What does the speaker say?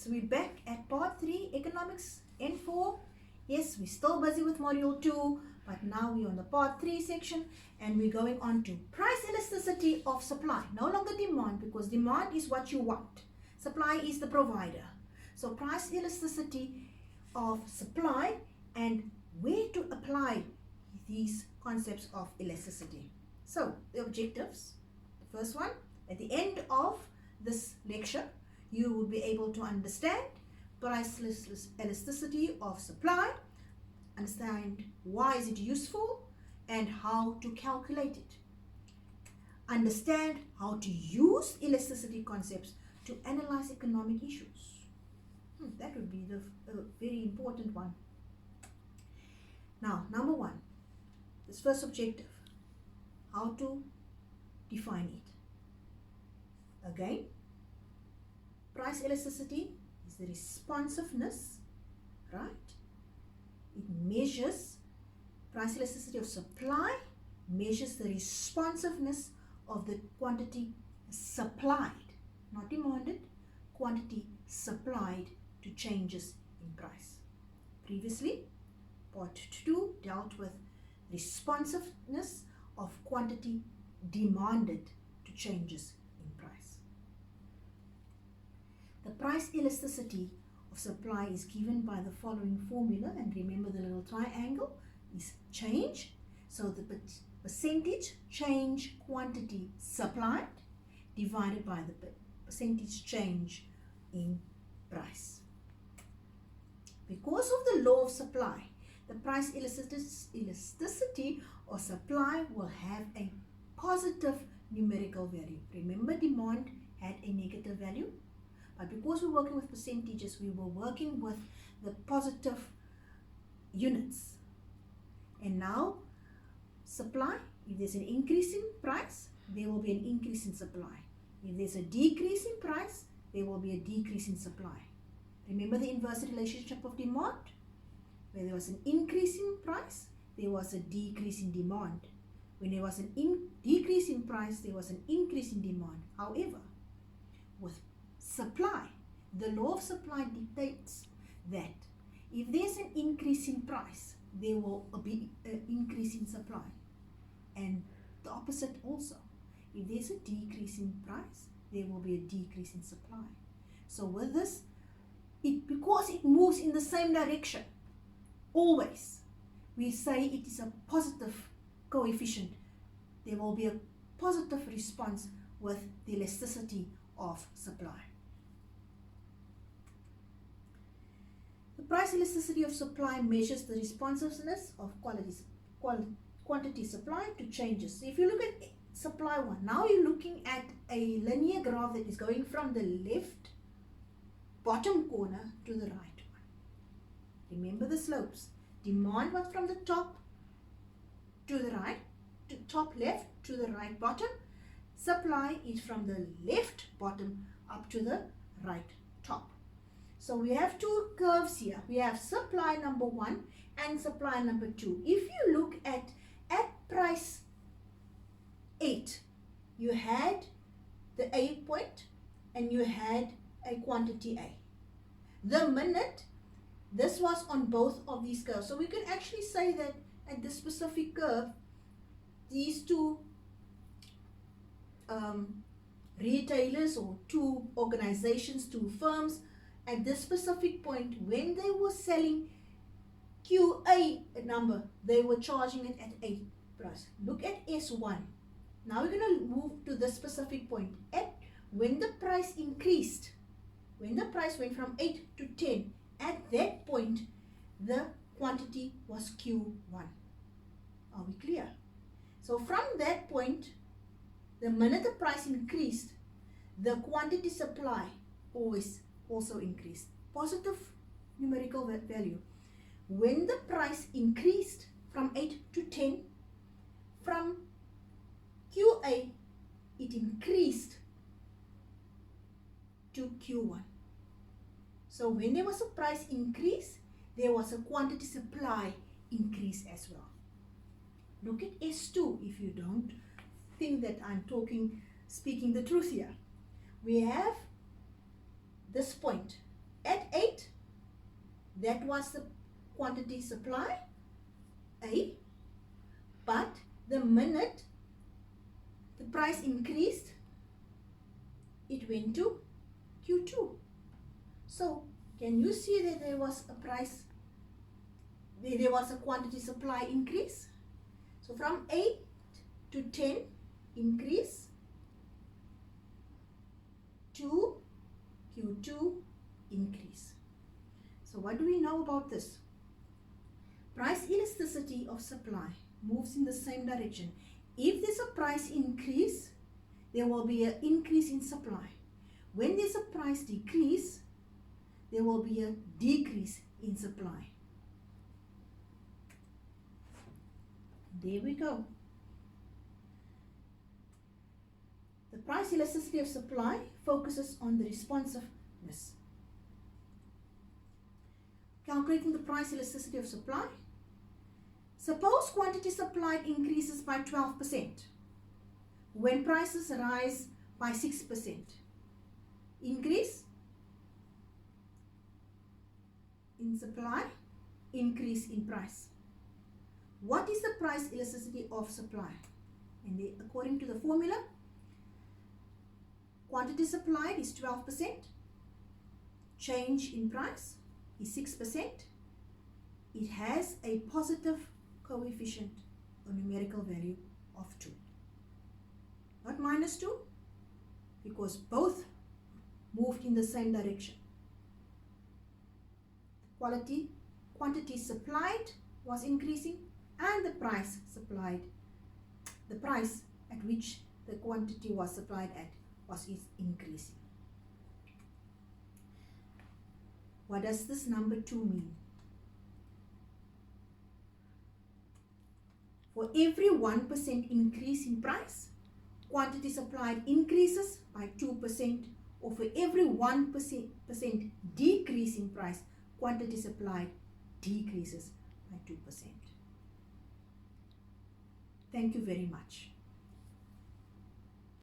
So we're back at part 3, economics N4. Yes, we're still busy with module 2, but now we're on the part 3 section and we're going on to price elasticity of supply. No longer demand, because demand is what you want. Supply is the provider. So price elasticity of supply and where to apply these concepts of elasticity. So the objectives, the first one, at the end of this lecture, you will be able to understand price elasticity of supply, understand why is it useful and how to calculate it. Understand how to use elasticity concepts to analyze economic issues. That would be the very important one. Now, number 1, this first objective, how to define it. Again, price elasticity is the responsiveness, right? It measures, price elasticity of supply measures the responsiveness of the quantity supplied, not demanded, quantity supplied to changes in price. Previously, part 2 dealt with responsiveness of quantity demanded to changes in price. The price elasticity of supply is given by the following formula, and remember the little triangle is change. So the percentage change quantity supplied divided by the percentage change in price. Because of the law of supply, the price elasticity of supply will have a positive numerical value. Remember, demand had a negative value, but because we're working with percentages, we were working with the positive units. And now, supply, if there's an increase in price, there will be an increase in supply. If there's a decrease in price, there will be a decrease in supply. Remember the inverse relationship of demand? Where there was an increase in price, there was a decrease in demand. When there was an decrease in price, there was an increase in demand. However, with supply, the law of supply dictates that if there's an increase in price, there will be an increase in supply. And the opposite also. If there's a decrease in price, there will be a decrease in supply. So with this, because it moves in the same direction, always, we say it is a positive coefficient. There will be a positive response with the elasticity of supply. The price elasticity of supply measures the responsiveness of quantity supplied to changes. So if you look at supply 1, now you're looking at a linear graph that is going from the left bottom corner to the right one. Remember the slopes. Demand was from the top to the right, to top left to the right bottom. Supply is from the left bottom up to the right top. So we have two curves here. We have supply number 1 and supply number 2. If you look at price 8, you had the A point and you had a quantity A. The minute this was on both of these curves. So we can actually say that at this specific curve, these two retailers or two organizations, two firms, at this specific point, when they were selling QA number, they were charging it at A price. Look at S1. Now we're going to move to this specific point. When the price increased, when the price went from 8 to 10, at that point, the quantity was Q1. Are we clear? So from that point, the minute the price increased, the quantity supply always also increased. Positive numerical value. When the price increased from 8 to 10, from QA, it increased to Q1. So when there was a price increase, there was a quantity supply increase as well. Look at S2 if you don't think that I'm speaking the truth here. We have this point That was the quantity supply, A, but the minute the price increased, it went to Q2. So, can you see that there was a quantity supply increase? So, from 8 to 10 increase to Q2 increase. So, what do we know about this? Price elasticity of supply moves in the same direction. If there's a price increase, there will be an increase in supply. When there's a price decrease, there will be a decrease in supply. There we go. The price elasticity of supply focuses on the responsiveness. Calculating the price elasticity of supply. Suppose quantity supplied increases by 12% when prices rise by 6%. Increase in supply, increase in price. What is the price elasticity of supply? And according to the formula, quantity supplied is 12%, change in price is 6%. It has a positive coefficient or numerical value of 2. Not minus 2, because both moved in the same direction. Quantity supplied was increasing, and the price at which the quantity was supplied at was increasing. What does this number 2 mean? For every 1% increase in price, quantity supplied increases by 2%, or for every 1% decrease in price, quantity supplied decreases by 2%. Thank you very much.